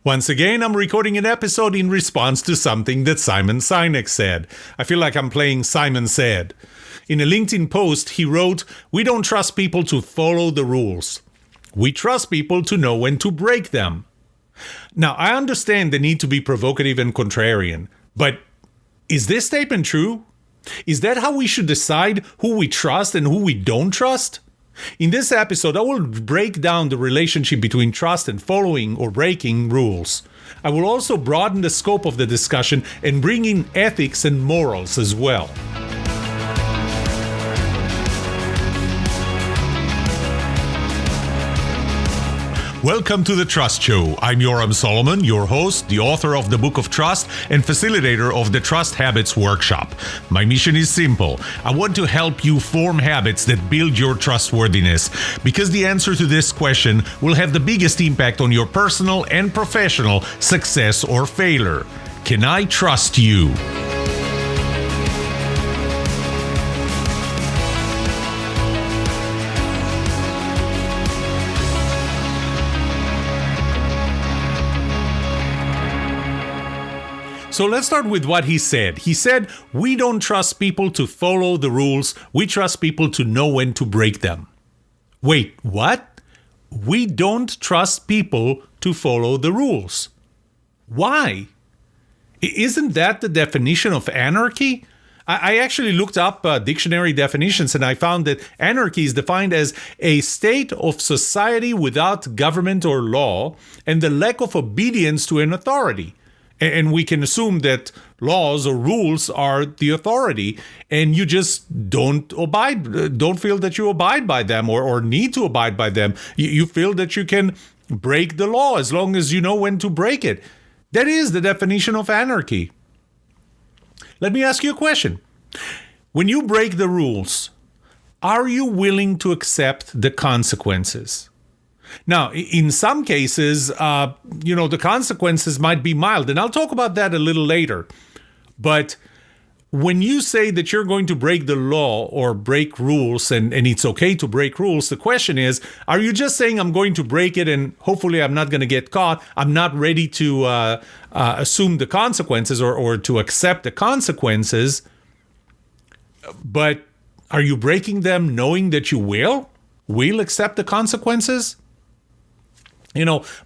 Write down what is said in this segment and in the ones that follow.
Once again, I'm recording an episode in response to something that Simon Sinek said. I feel like I'm playing Simon Said. In a LinkedIn post, he wrote, "We don't trust people to follow the rules. We trust people to know when to break them." Now, I understand the need to be provocative and contrarian, but is this statement true? Is that how we should decide who we trust and who we don't trust? In this episode, I will break down the relationship between trust and following or breaking rules. I will also broaden the scope of the discussion and bring in ethics and morals as well. Welcome to The Trust Show. I'm Yoram Solomon, your host, the author of the Book of Trust, and facilitator of the Trust Habits Workshop. My mission is simple. I want to help you form habits that build your trustworthiness, because the answer to this question will have the biggest impact on your personal and professional success or failure. Can I trust you? So let's start with what he said. He said, we don't trust people to follow the rules. We trust people to know when to break them. Wait, what? We don't trust people to follow the rules. Why? Isn't that the definition of anarchy? I actually looked up dictionary definitions, and I found that anarchy is defined as a state of society without government or law and the lack of obedience to an authority. And we can assume that laws or rules are the authority, and you just don't feel that you abide by them or need to abide by them. You feel that you can break the law as long as you know when to break it. That is the definition of anarchy. Let me ask you a question. When you break the rules, are you willing to accept the consequences? Now, in some cases, the consequences might be mild, and I'll talk about that a little later. But when you say that you're going to break the law or break rules, and it's okay to break rules, the question is, are you just saying I'm going to break it and hopefully I'm not going to get caught? I'm not ready to assume the consequences or to accept the consequences. But are you breaking them knowing that you will accept the consequences?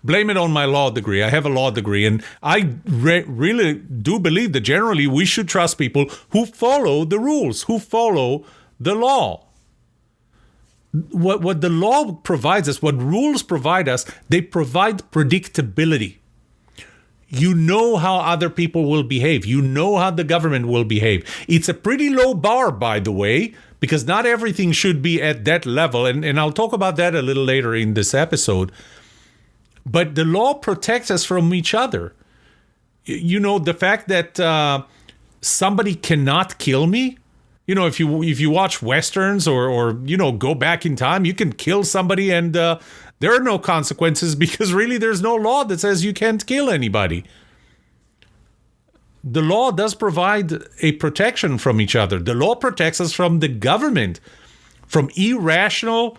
Blame it on my law degree. I have a law degree, and I really do believe that generally we should trust people who follow the rules, who follow the law. What the law provides us, what rules provide us, they provide predictability. You know how other people will behave. You know how the government will behave. It's a pretty low bar, by the way, because not everything should be at that level, and I'll talk about that a little later in this episode. But the law protects us from each other. The fact that somebody cannot kill me. If you watch Westerns or go back in time, you can kill somebody and there are no consequences because really there's no law that says you can't kill anybody. The law does provide a protection from each other. The law protects us from the government, from irrational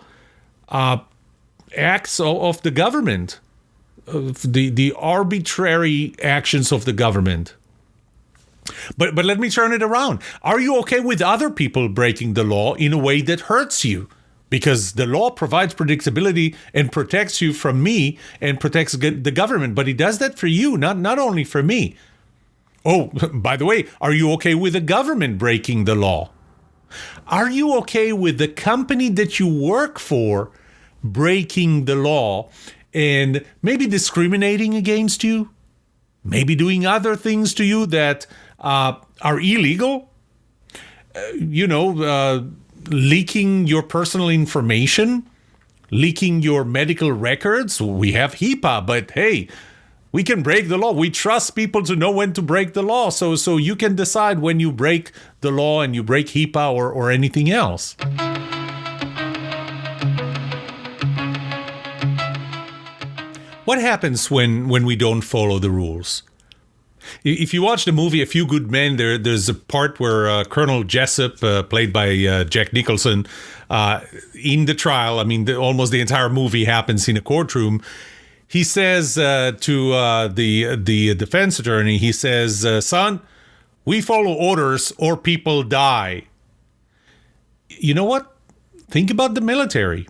acts of the government. The arbitrary actions of the government. But let me turn it around. Are you okay with other people breaking the law in a way that hurts you? Because the law provides predictability and protects you from me and protects the government. But it does that for you, not only for me. Oh, by the way, are you okay with the government breaking the law? Are you okay with the company that you work for breaking the law and maybe discriminating against you, maybe doing other things to you that are illegal, leaking your personal information, leaking your medical records? We have HIPAA, but hey, we can break the law. We trust people to know when to break the law, so you can decide when you break the law and you break HIPAA or anything else. What happens when we don't follow the rules? If you watch the movie A Few Good Men, there's a part where Colonel Jessup, played by Jack Nicholson, in the trial, almost the entire movie happens in a courtroom. he says to the defense attorney, he says, son, we follow orders or people die. You know what? Think about the military.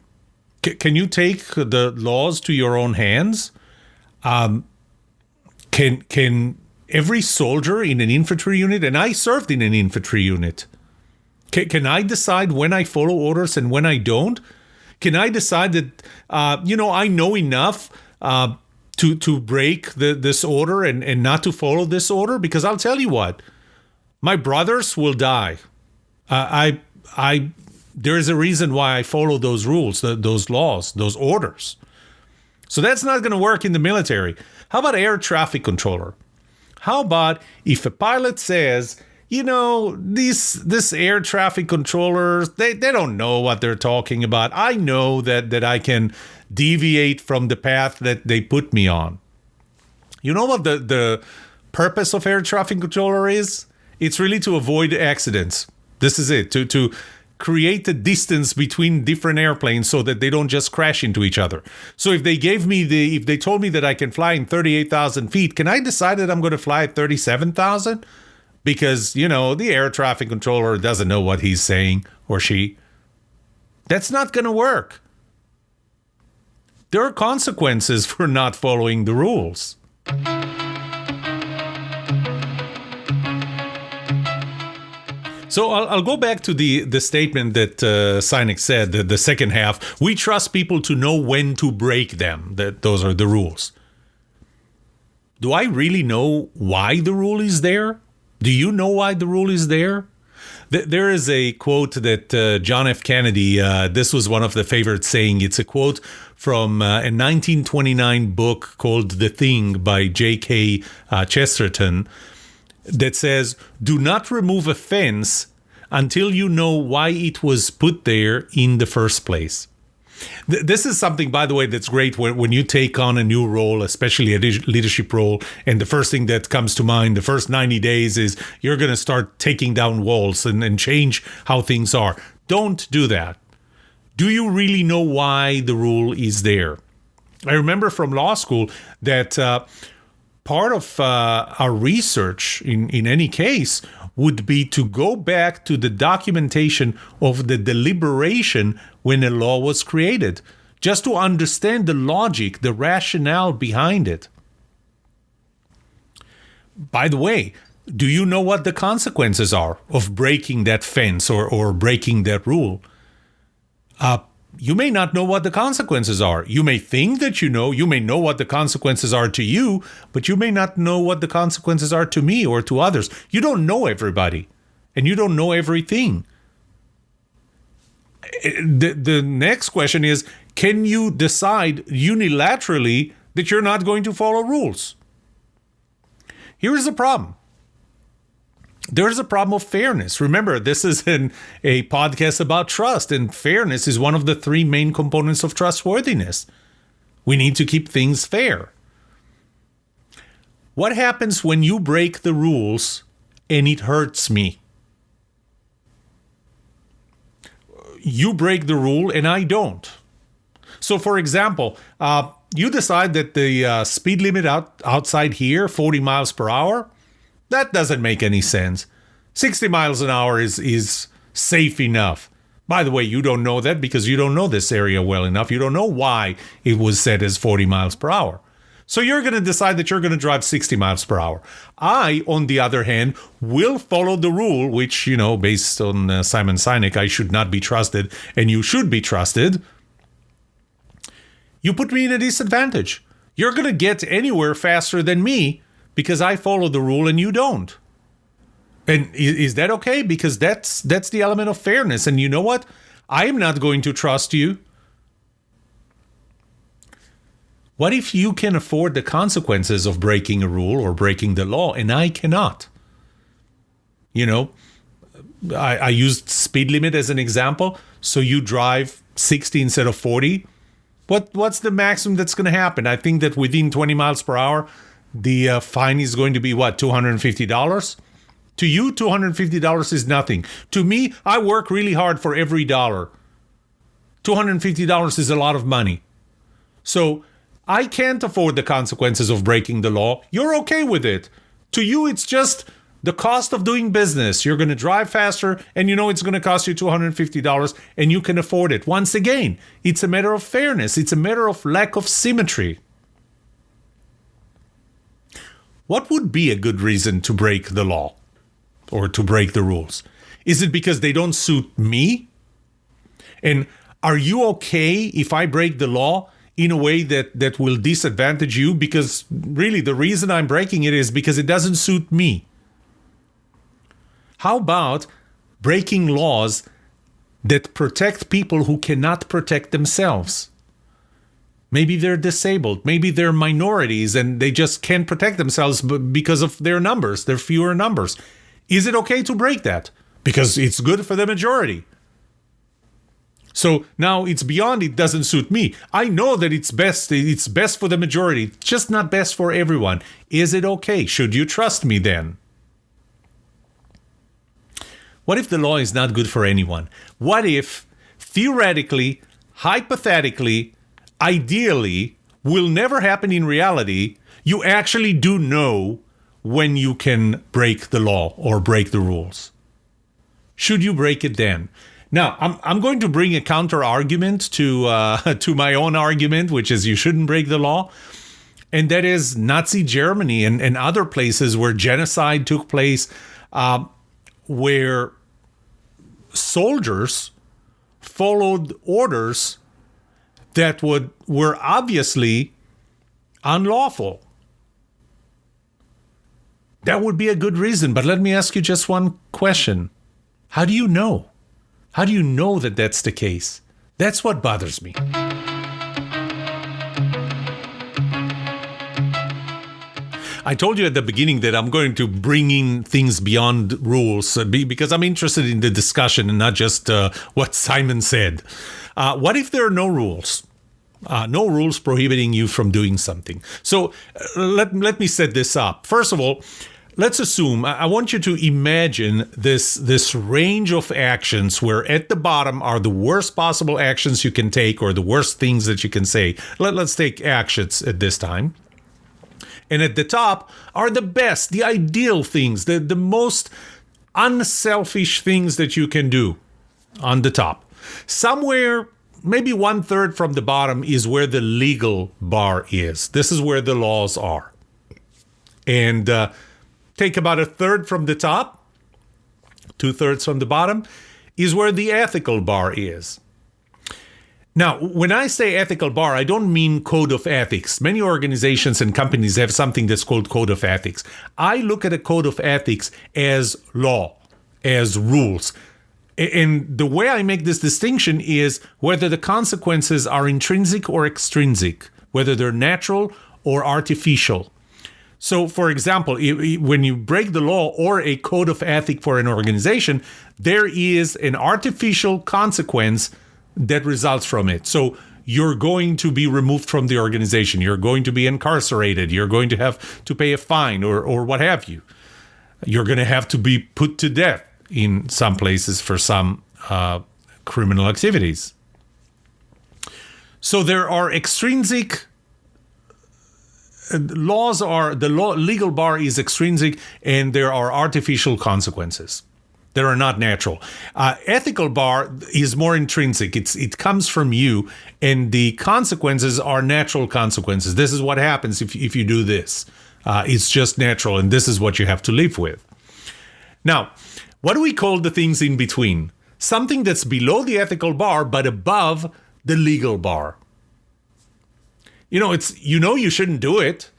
Can you take the laws to your own hands? Can every soldier in an infantry unit, and I served in an infantry unit, can I decide when I follow orders and when I don't? Can I decide that, I know enough to break this order and not to follow this order? Because I'll tell you what, my brothers will die. There is a reason why I follow those rules, those laws, those orders. So that's not going to work in the military. How about air traffic controller? How about if a pilot says, this air traffic controllers, they don't know what they're talking about. I know that I can deviate from the path that they put me on. You know what the purpose of air traffic controller is? It's really to avoid accidents. This is it, to create a distance between different airplanes so that they don't just crash into each other. So if they told me that I can fly in 38,000 feet, can I decide that I'm going to fly at 37,000? Because, the air traffic controller doesn't know what he's saying, or she. That's not going to work. There are consequences for not following the rules. So I'll go back to the statement that Sinek said, the second half. We trust people to know when to break them. That those are the rules. Do I really know why the rule is there? Do you know why the rule is there? There is a quote that John F. Kennedy, this was one of the favorite saying. It's a quote from a 1929 book called The Thing by J.K. Chesterton, that says, do not remove a fence until you know why it was put there in the first place. This is something, by the way, that's great when you take on a new role, especially a leadership role, and the first thing that comes to mind, the first 90 days is you're going to start taking down walls and change how things are. Don't do that. Do you really know why the rule is there? I remember from law school that part of our research in any case would be to go back to the documentation of the deliberation when a law was created, just to understand the logic, the rationale behind it. By the way, do you know what the consequences are of breaking that fence or breaking that rule? You may not know what the consequences are. You may think that you may know what the consequences are to you, but you may not know what the consequences are to me or to others. You don't know everybody, and you don't know everything. The next question is, can you decide unilaterally that you're not going to follow rules? Here's the problem. There's a problem of fairness. Remember, this is a podcast about trust, and fairness is one of the three main components of trustworthiness. We need to keep things fair. What happens when you break the rules and it hurts me? You break the rule and I don't. So, for example, you decide that the speed limit outside here, 40 miles per hour, that doesn't make any sense. 60 miles an hour is safe enough. By the way, you don't know that because you don't know this area well enough. You don't know why it was set as 40 miles per hour. So you're going to decide that you're going to drive 60 miles per hour. I, on the other hand, will follow the rule, which, based on Simon Sinek, I should not be trusted and you should be trusted. You put me in a disadvantage. You're going to get anywhere faster than me because I follow the rule and you don't. And is that okay? Because that's the element of fairness. And you know what? I am not going to trust you. What if you can afford the consequences of breaking a rule or breaking the law and I cannot? I used speed limit as an example. So you drive 60 instead of 40. What's the maximum that's going to happen? I think that within 20 miles per hour, the fine is going to be, $250? To you, $250 is nothing. To me, I work really hard for every dollar. $250 is a lot of money. So I can't afford the consequences of breaking the law. You're okay with it. To you, it's just the cost of doing business. You're going to drive faster, and you know it's going to cost you $250, and you can afford it. Once again, it's a matter of fairness. It's a matter of lack of symmetry. What would be a good reason to break the law or to break the rules? Is it because they don't suit me? And are you okay if I break the law in a way that will disadvantage you? Because really the reason I'm breaking it is because it doesn't suit me. How about breaking laws that protect people who cannot protect themselves? Maybe they're disabled. Maybe they're minorities and they just can't protect themselves because of their numbers, their fewer numbers. Is it okay to break that? Because it's good for the majority. So now it's beyond it doesn't suit me. I know that it's best for the majority, just not best for everyone. Is it okay? Should you trust me then? What if the law is not good for anyone? What if, theoretically, hypothetically, ideally, will never happen in reality, you actually do know when you can break the law or break the rules? Should you break it then? Now, I'm going to bring a counter argument to my own argument, which is you shouldn't break the law. And that is Nazi Germany and other places where genocide took place, where soldiers followed orders that were obviously unlawful. That would be a good reason. But let me ask you just one question. How do you know? How do you know that that's the case? That's what bothers me. I told you at the beginning that I'm going to bring in things beyond rules because I'm interested in the discussion and not just what Simon said. What if there are no rules? No rules prohibiting you from doing something. So let me set this up. First of all, let's assume, I want you to imagine this range of actions where at the bottom are the worst possible actions you can take or the worst things that you can say. Let's take actions at this time. And at the top are the best, the ideal things, the most unselfish things that you can do on the top. Somewhere, maybe 1/3 from the bottom is where the legal bar is. This is where the laws are. And take about 1/3 from the top, 2/3 from the bottom, is where the ethical bar is. Now, when I say ethical bar, I don't mean code of ethics. Many organizations and companies have something that's called code of ethics. I look at a code of ethics as law, as rules. And the way I make this distinction is whether the consequences are intrinsic or extrinsic, whether they're natural or artificial. So, for example, when you break the law or a code of ethics for an organization, there is an artificial consequence that results from it. So you're going to be removed from the organization. You're going to be incarcerated. You're going to have to pay a fine or what have you. You're going to have to be put to death in some places for some criminal activities. So there are extrinsic laws legal bar is extrinsic, and there are artificial consequences that are not natural. Ethical bar is more intrinsic. It comes from you, and the consequences are natural consequences. This is what happens if you do this. It's just natural, and this is what you have to live with. Now, what do we call the things in between? Something that's below the ethical bar, but above the legal bar. You shouldn't do it,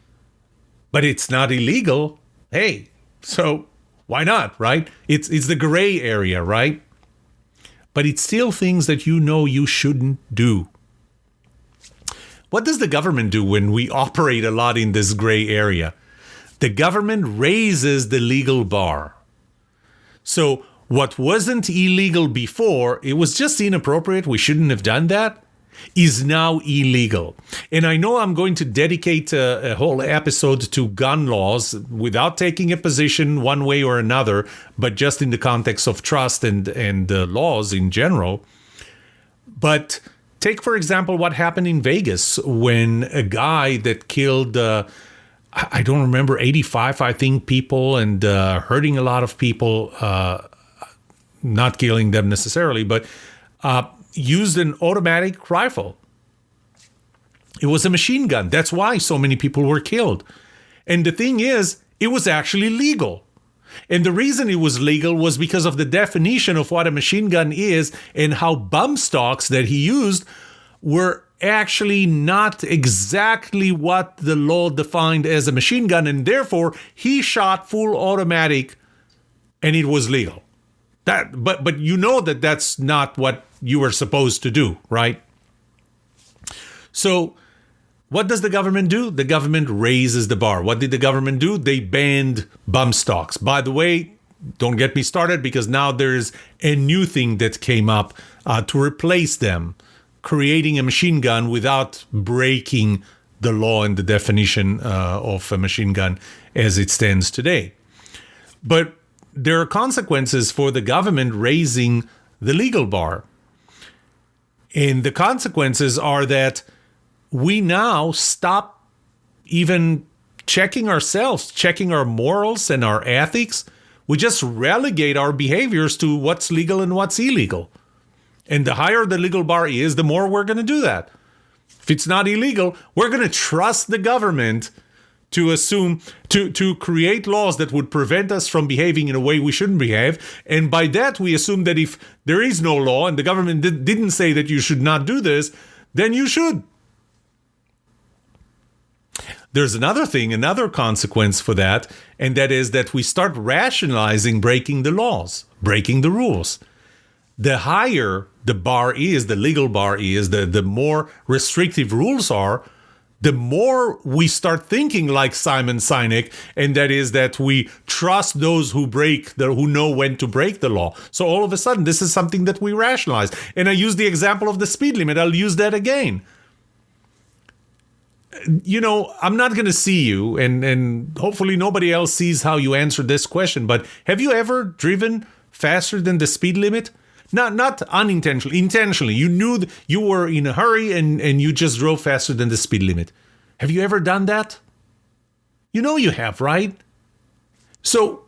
but it's not illegal. Hey, so why not, right? It's the gray area, right? But it's still things that you shouldn't do. What does the government do when we operate a lot in this gray area? The government raises the legal bar. So what wasn't illegal before, it was just inappropriate, we shouldn't have done that, is now illegal. And I know I'm going to dedicate a whole episode to gun laws without taking a position one way or another, but just in the context of trust and laws in general. But Take, for example, what happened in Vegas when a guy that killed, I don't remember, 85, I think, people and hurting a lot of people, not killing them necessarily, but used an automatic rifle. It was a machine gun. That's why so many people were killed. And the thing is, it was actually legal. And the reason it was legal was because of the definition of what a machine gun is and how bump stocks that he used were actually not exactly what the law defined as a machine gun. And therefore, he shot full automatic and it was legal. But you know that that's not what you were supposed to do, right? So what does the government do? The government raises the bar. What did the government do? They banned bump stocks. By the way, don't get me started because now there's a new thing that came up to replace them, creating a machine gun without breaking the law and the definition of a machine gun as it stands today. But there are consequences for the government raising the legal bar. And the consequences are that we now stop even checking ourselves, checking our morals and our ethics. We just relegate our behaviors to what's legal and what's illegal. And the higher the legal bar is, the more we're going to do that. If it's not illegal, we're going to trust the government to assume, to create laws that would prevent us from behaving in a way we shouldn't behave. And by that, we assume that if there is no law and the government didn't say that you should not do this, then you should. There's another thing, another consequence for that, and that is that we start rationalizing breaking the laws, breaking the rules. The higher the bar is, the legal bar is, the more restrictive rules are, the more we start thinking like Simon Sinek, and that is that we trust those who know when to break the law. So all of a sudden, this is something that we rationalize. And I use the example of the speed limit. I'll use that again. You know, I'm not going to see you, and hopefully nobody else sees how you answer this question, but have you ever driven faster than the speed limit? Not unintentionally, intentionally. You knew you were in a hurry and you just drove faster than the speed limit. Have you ever done that? You know you have, right? So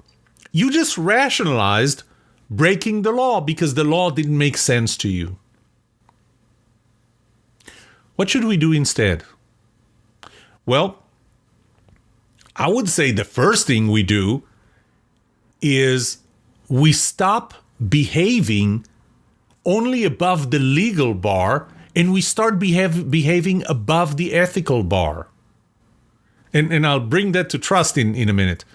you just rationalized breaking the law because the law didn't make sense to you. What should we do instead? Well, I would say the first thing we do is we stop behaving only above the legal bar and we start behaving above the ethical bar. And I'll bring that to trust in a minute.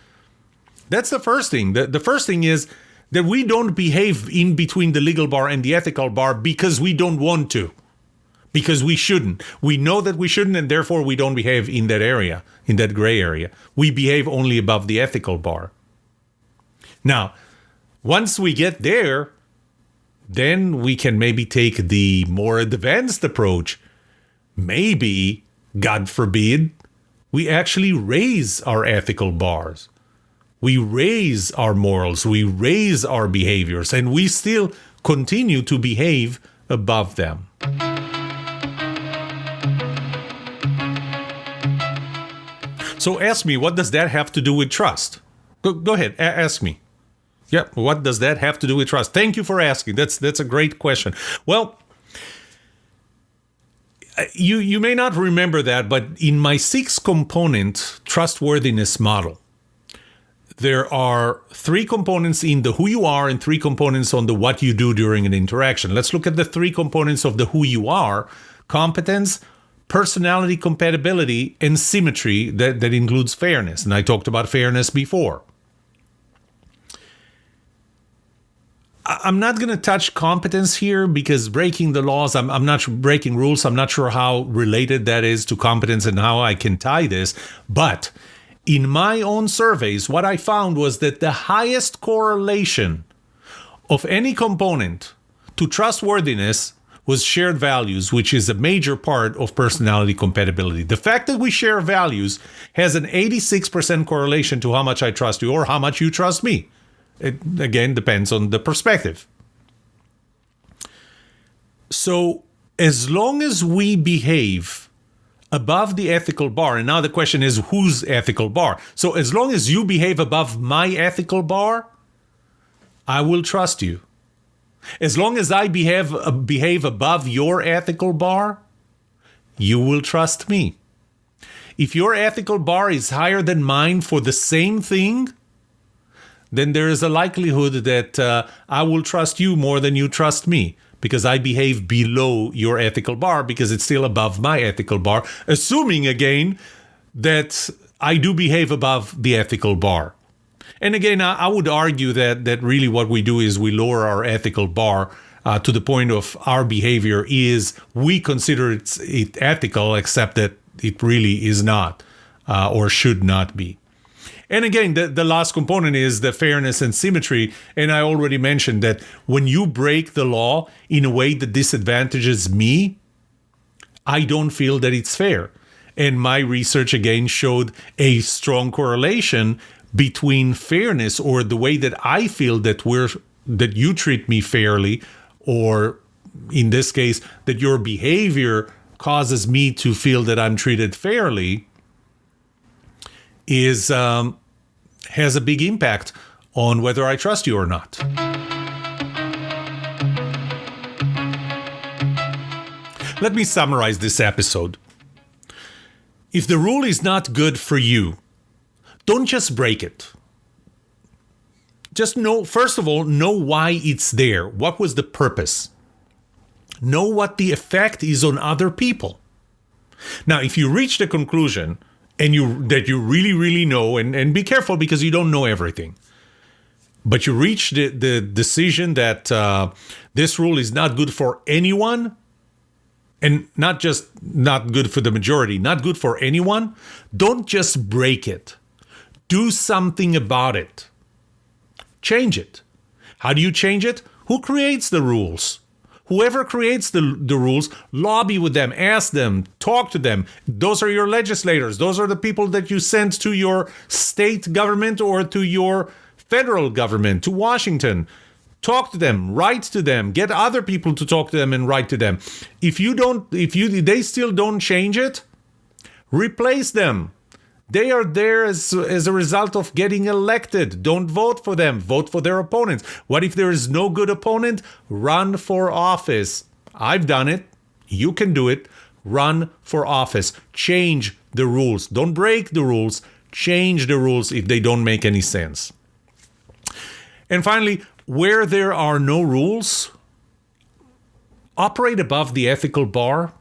That's the first thing. The first thing is that we don't behave in between the legal bar and the ethical bar because we don't want to. Because we shouldn't. We know that we shouldn't, and therefore we don't behave in that area, in that gray area. We behave only above the ethical bar. Now, once we get there, then we can maybe take the more advanced approach. Maybe, God forbid, we actually raise our ethical bars. We raise our morals, we raise our behaviors, and we still continue to behave above them. So ask me, what does that have to do with trust? Go ahead, ask me. Yeah, what does that have to do with trust? Thank you for asking. That's a great question. Well, you may not remember that, but in my 6-component trustworthiness model, there are 3 components in the who you are and 3 components on the what you do during an interaction. Let's look at the 3 components of the who you are: competence, personality compatibility, and symmetry that includes fairness. And I talked about fairness before. I'm not going to touch competence here because breaking the laws, I'm not breaking rules. I'm not sure how related that is to competence and how I can tie this. But in my own surveys, what I found was that the highest correlation of any component to trustworthiness was shared values, which is a major part of personality compatibility. The fact that we share values has an 86% correlation to how much I trust you or how much you trust me. It, again, depends on the perspective. So as long as we behave above the ethical bar, and now the question is whose ethical bar? So as long as you behave above my ethical bar, I will trust you. As long as I behave above your ethical bar, you will trust me. If your ethical bar is higher than mine for the same thing, then there is a likelihood that I will trust you more than you trust me, because I behave below your ethical bar because it's still above my ethical bar, assuming again that I do behave above the ethical bar. And again, I would argue that really what we do is we lower our ethical bar to the point of our behavior is we consider it ethical, except that it really is not or should not be. And again, the last component is the fairness and symmetry. And I already mentioned that when you break the law in a way that disadvantages me, I don't feel that it's fair. And my research again showed a strong correlation between fairness, or the way that I feel that you treat me fairly, or in this case, that your behavior causes me to feel that I'm treated fairly, has a big impact on whether I trust you or not. Let me summarize this episode. If the rule is not good for you, don't just break it. Just first of all, know why it's there. What was the purpose? Know what the effect is on other people. Now, if you reach the conclusion that you really, really know, and be careful because you don't know everything, but you reach the decision that this rule is not good for anyone, and not just not good for the majority, not good for anyone, don't just break it. Do something about it. Change it. How do you change it? Who creates the rules? Whoever creates the rules, lobby with them, ask them, talk to them. Those are your legislators. Those are the people that you send to your state government or to your federal government, to Washington. Talk to them, write to them, get other people to talk to them and write to them. If they still don't change it, replace them. They are there as a result of getting elected. Don't vote for them. Vote for their opponents. What if there is no good opponent? Run for office. I've done it. You can do it. Run for office. Change the rules. Don't break the rules. Change the rules if they don't make any sense. And finally, where there are no rules, operate above the ethical bar.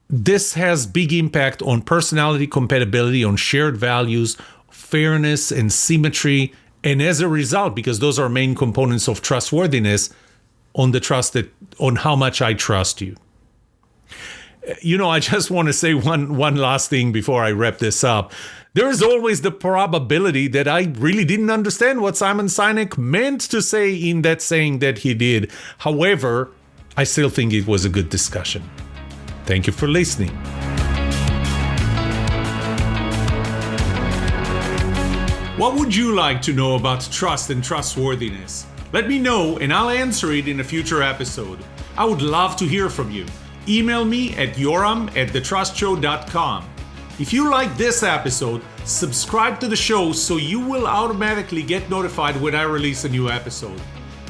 This has big impact on personality compatibility, on shared values, fairness and symmetry, and as a result, because those are main components of trustworthiness, on how much I trust you. I just want to say one last thing before I wrap this up. There is always the probability that I really didn't understand what Simon Sinek meant to say in that saying that he did. However, I still think it was a good discussion. Thank you for listening. What would you like to know about trust and trustworthiness? Let me know and I'll answer it in a future episode. I would love to hear from you. Email me at yoram@thetrustshow.com. If you like this episode, subscribe to the show so you will automatically get notified when I release a new episode.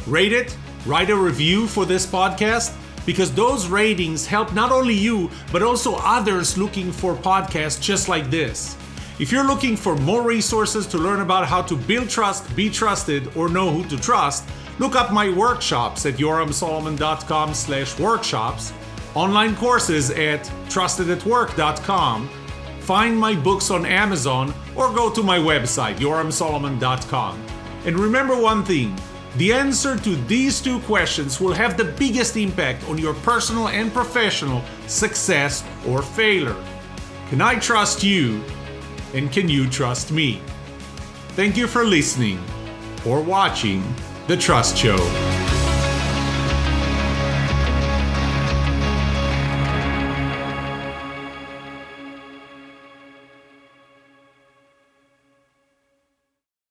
Rate it, write a review for this podcast, because those ratings help not only you, but also others looking for podcasts just like this. If you're looking for more resources to learn about how to build trust, be trusted, or know who to trust, look up my workshops at yoramsolomon.com/workshops, online courses at trustedatwork.com, find my books on Amazon, or go to my website, yoramsolomon.com. And remember one thing, the answer to these two questions will have the biggest impact on your personal and professional success or failure. Can I trust you? And can you trust me? Thank you for listening or watching The Trust Show.